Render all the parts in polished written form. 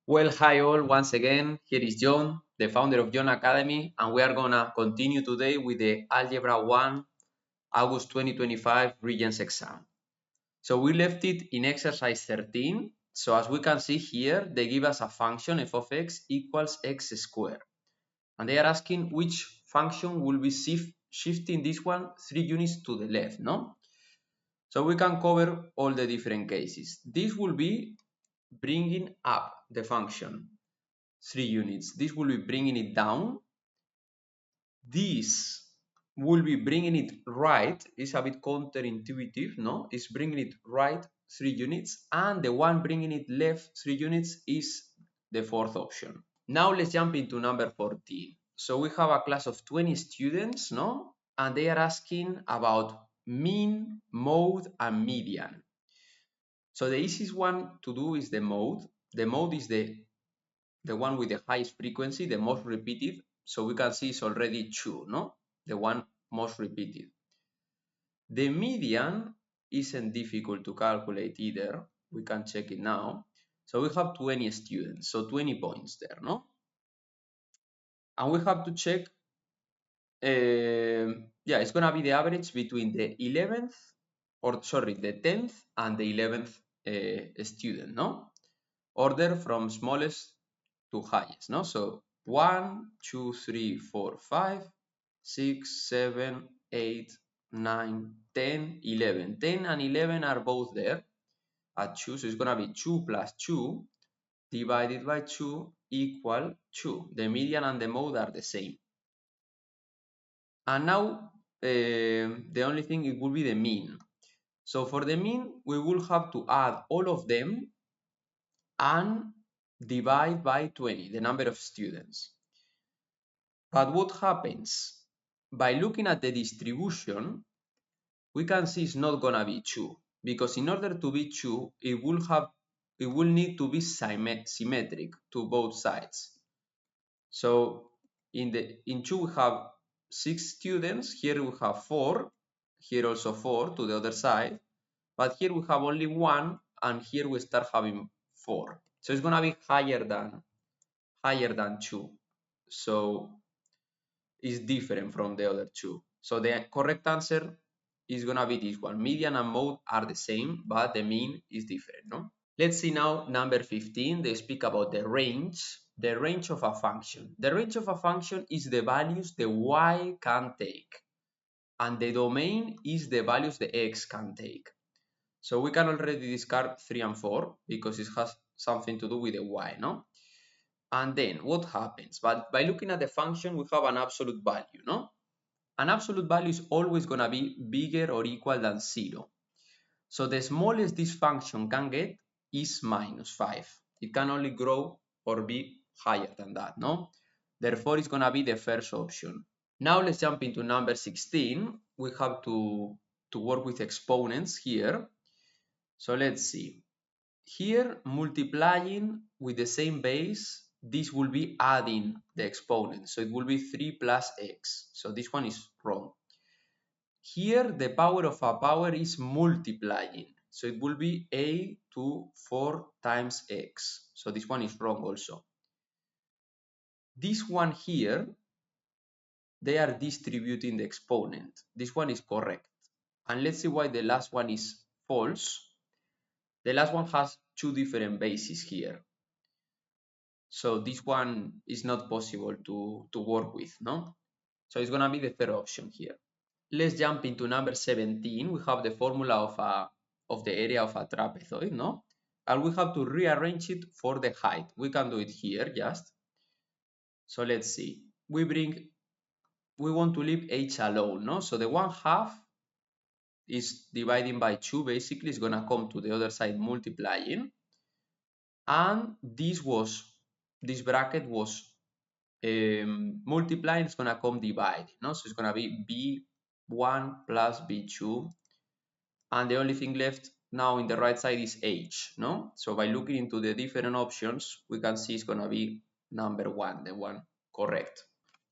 Well, hi all, once again, here is John, the founder of John Academy, and we are gonna continue today with the Algebra 1 August 2025 Regents exam. So we left it in exercise 13. So as we can see here, they give us a function f of x equals x squared. And they are asking which function will be shifting this one 3 units to the left, no? So we can cover all the different cases. This will be bringing up the function 3 units. This will be bringing it down. This will be bringing it right. It's a bit counterintuitive, no? It's bringing it right 3 units, and the one bringing it left 3 units is the fourth option. Now let's jump into number 14. So we have a class of 20 students, no? And they are asking about mean, mode, and median. So the easiest one to do is the mode. The mode is the one with the highest frequency, the most repeated. So we can see it's already 2, no? The one most repeated. The median isn't difficult to calculate either. We can check it now. So we have 20 students, so 20 points there, no? And we have to check, yeah, it's gonna be the average between the 11th, or sorry, the 10th and the 11th student, no? Order from smallest to highest, no? So 1, 2, 3, 4, 5, 6, 7, 8, 9, 10, 11. 10 and 11 are both there at 2, so it's gonna be 2 plus 2 divided by 2 equal 2. The median and the mode are the same. And now the only thing, it will be the mean. So for the mean, we will have to add all of them and divide by 20, the number of students. But what happens? By looking at the distribution, we can see it's not gonna be 2, because in order to be 2, it will need to be symmetric to both sides. So in 2 we have 6 students, here we have 4, here also 4 to the other side, but here we have only 1, and here we start having 4. So it's gonna be higher than 2. So is different from the other two. So the correct answer is gonna be this one. Median and mode are the same, but the mean is different, no? Let's see now number 15. They speak about the range of a function. The range of a function is the values the y can take, and the domain is the values the x can take. So we can already discard 3 and 4 because it has something to do with the y, no? And then what happens? But by looking at the function, we have an absolute value, no? An absolute value is always going to be bigger or equal than 0. So the smallest this function can get is -5. It can only grow or be higher than that, no? Therefore, it's going to be the first option. Now let's jump into number 16. We have to work with exponents here. So let's see. Here, multiplying with the same base, this will be adding the exponent. So it will be 3 plus x. So this one is wrong. Here, the power of a power is multiplying. So it will be a to 4 times x. So this one is wrong also. This one here, they are distributing the exponent. This one is correct. And let's see why the last one is false. The last one has 2 different bases here. So this one is not possible to work with, no? So it's gonna be the third option here. Let's jump into number 17. We have the formula of the area of a trapezoid, no? And we have to rearrange it for the height. We can do it here just. So let's see. We want to leave h alone, no? So the 1/2 is dividing by 2, basically. It's gonna come to the other side multiplying. And this bracket was multiplying, it's gonna come divide, no? So it's gonna be b1 plus b2, and the only thing left now in the right side is h, no? So by looking into the different options, we can see it's gonna be number 1, the one correct.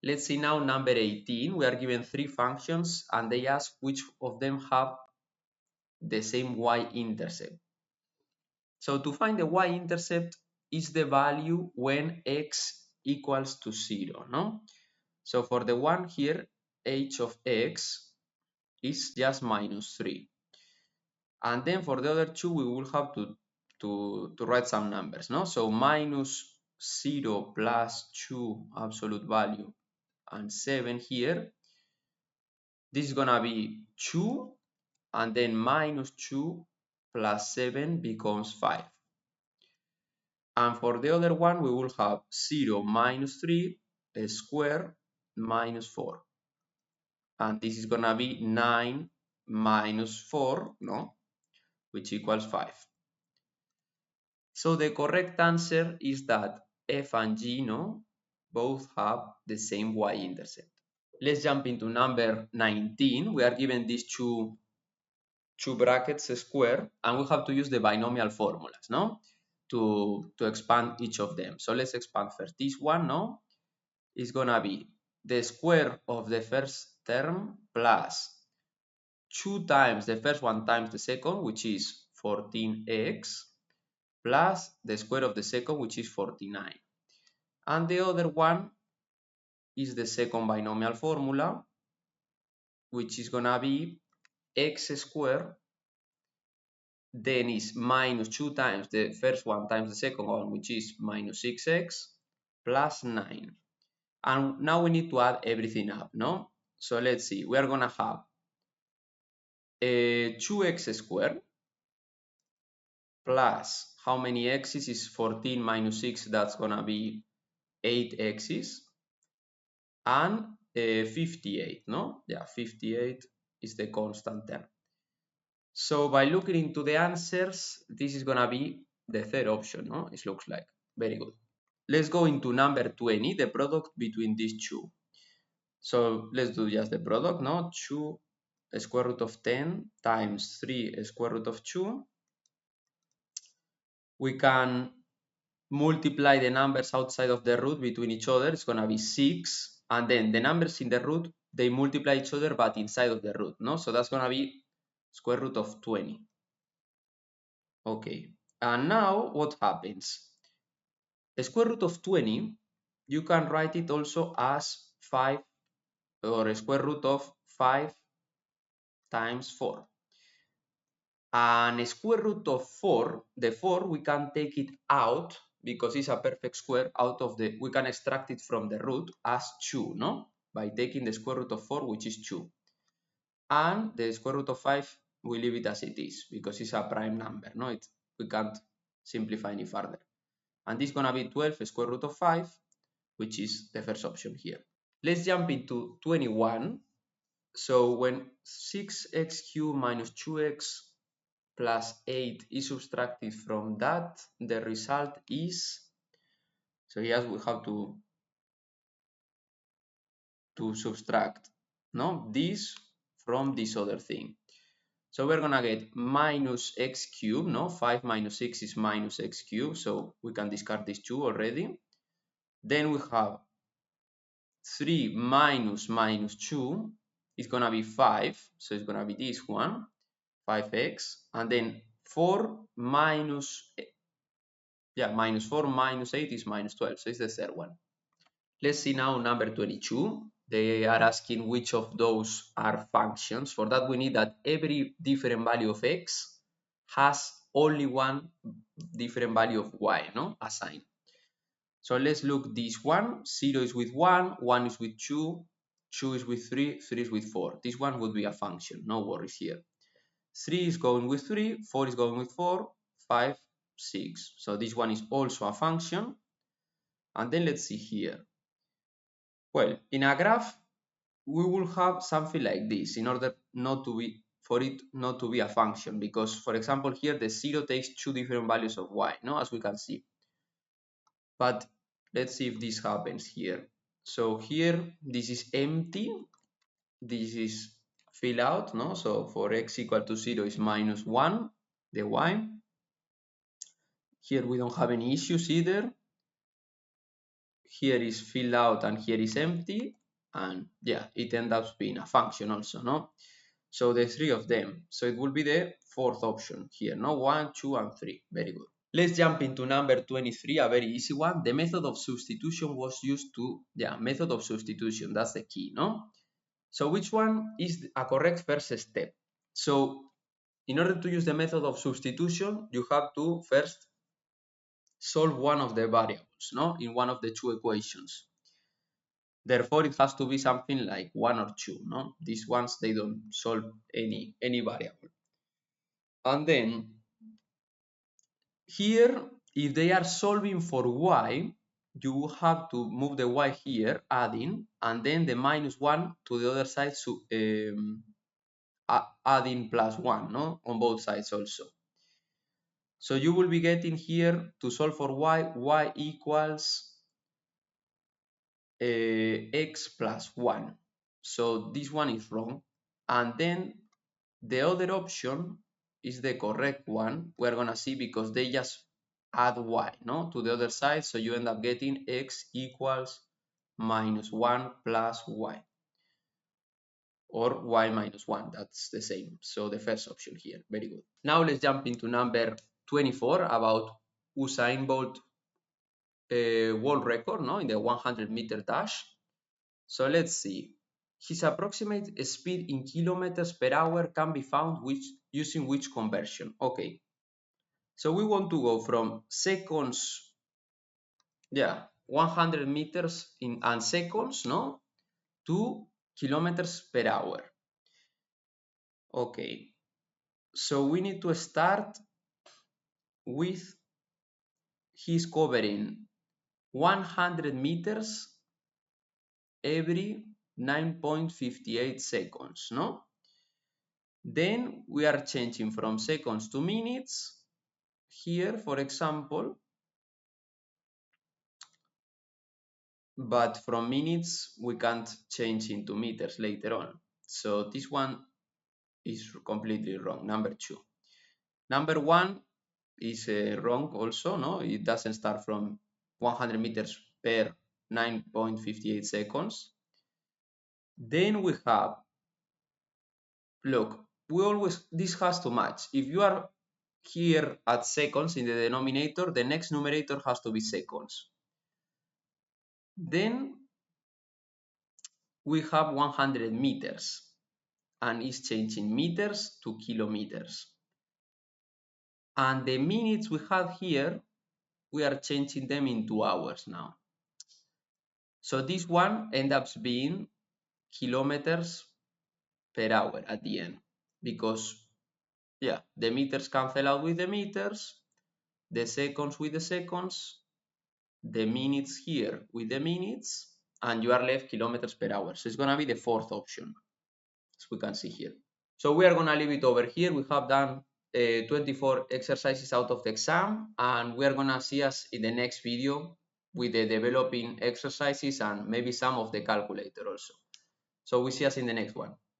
Let's see now number 18. We are given 3 functions, and they ask which of them have the same y-intercept. So to find the y-intercept, is the value when x equals to 0, no? So for the one here, h of x is just -3. And then for the other two, we will have to write some numbers, no? So -0 plus 2 absolute value and 7 here. This is gonna be 2, and then -2 plus 7 becomes 5. And for the other one, we will have 0 minus 3 square minus 4. And this is gonna be 9 minus 4, no? Which equals 5. So the correct answer is that f and g, no, both have the same y-intercept. Let's jump into number 19. We are given these two brackets square, and we have to use the binomial formulas, no, to expand each of them. So let's expand first. This one, no, is gonna be the square of the first term plus 2 times the first one times the second, which is 14x, plus the square of the second, which is 49. And the other one is the second binomial formula, which is gonna be x squared, then is minus 2 times the first one times the second one, which is minus 6x, plus 9. And now we need to add everything up, no? So let's see, we are gonna have 2x squared plus how many x's is 14 minus 6, that's gonna be 8 x's, and 58, no? Yeah, 58 is the constant term. So by looking into the answers, this is gonna be the third option, no? It looks like. Very good. Let's go into number 20, the product between these two. So let's do just the product, no? 2 square root of 10 times 3 square root of 2. We can multiply the numbers outside of the root between each other. It's gonna be 6. And then the numbers in the root, they multiply each other but inside of the root, no? So that's gonna be square root of 20. Okay, and now what happens? The square root of 20, you can write it also as 5, or a square root of 5 times 4. And a square root of 4, the 4, we can take it out because it's a perfect square out of the, we can extract it from the root as 2, no? By taking the square root of 4, which is 2. And the square root of 5, we leave it as it is because it's a prime number, no? We can't simplify any further. And this is gonna be 12 square root of 5, which is the first option here. Let's jump into 21. So when 6x cubed minus 2x plus 8 is subtracted from that, the result is, so yes, we have to subtract, no, this from this other thing. So we're gonna get minus x cubed, no, 5 minus 6 is minus x cubed, so we can discard these two already. Then we have 3 minus minus 2 is gonna be 5, so it's gonna be this one, 5x, and then 4 minus, yeah, minus 4 minus 8 is minus 12, so it's the third one. Let's see now number 22. They are asking which of those are functions. For that, we need that every different value of x has only one different value of y, no, assigned. So let's look this one. 0 is with 1, 1 is with 2, 2 is with 3, 3 is with 4. This one would be a function, no worries here. 3 is going with 3, 4 is going with 4, 5, 6. So this one is also a function. And then let's see here. Well, in a graph, we will have something like this in order not to be, for it not to be a function, because for example here the 0 takes two different values of y, no, as we can see. But let's see if this happens here. So here this is empty, this is fill out, no? So for x equal to 0 is -1, the y. Here we don't have any issues either. Here is fill out and here is empty, and yeah, it ends up being a function also, no? So the three of them. So it will be the fourth option here, no? 1, 2, and 3. Very good. Let's jump into number 23, a very easy one. The method of substitution was used to, method of substitution, that's the key, no? So which one is a correct first step? So in order to use the method of substitution, you have to first solve one of the variables, no? In one of the two equations. Therefore, it has to be something like 1 or 2, no? These ones, they don't solve any variable. And then here, if they are solving for y, you have to move the y here, adding, and then the -1 to the other side, so, adding +1, no? On both sides also. So you will be getting here, to solve for y equals x plus 1. So this one is wrong. And then the other option is the correct one. We're going to see because they just add y, no, to the other side. So you end up getting x equals -1 plus y. Or y minus 1, that's the same. So the first option here, very good. Now let's jump into number 24 about Usain Bolt world record, no, in the 100-meter dash. So let's see. His approximate speed in kilometers per hour can be found using which conversion? Okay. So we want to go from seconds, 100 meters and seconds, no, to kilometers per hour. Okay. So we need to start with he's covering 100 meters every 9.58 seconds, no? Then we are changing from seconds to minutes. Here, for example, but from minutes we can't change into meters later on. So this one is completely wrong, number 2. Number 1 is wrong also, no? It doesn't start from 100 meters per 9.58 seconds. Then we have, look, this has to match. If you are here at seconds in the denominator, the next numerator has to be seconds. Then we have 100 meters and it's changing meters to kilometers. And the minutes we have here, we are changing them into hours now. So this one ends up being kilometers per hour at the end, because the meters cancel out with the meters, the seconds with the seconds, the minutes here with the minutes, and you are left kilometers per hour. So it's going to be the fourth option, as we can see here. So we are going to leave it over here. We have done 24 exercises out of the exam, and we are going to see us in the next video with the developing exercises and maybe some of the calculator also. So we see us in the next one.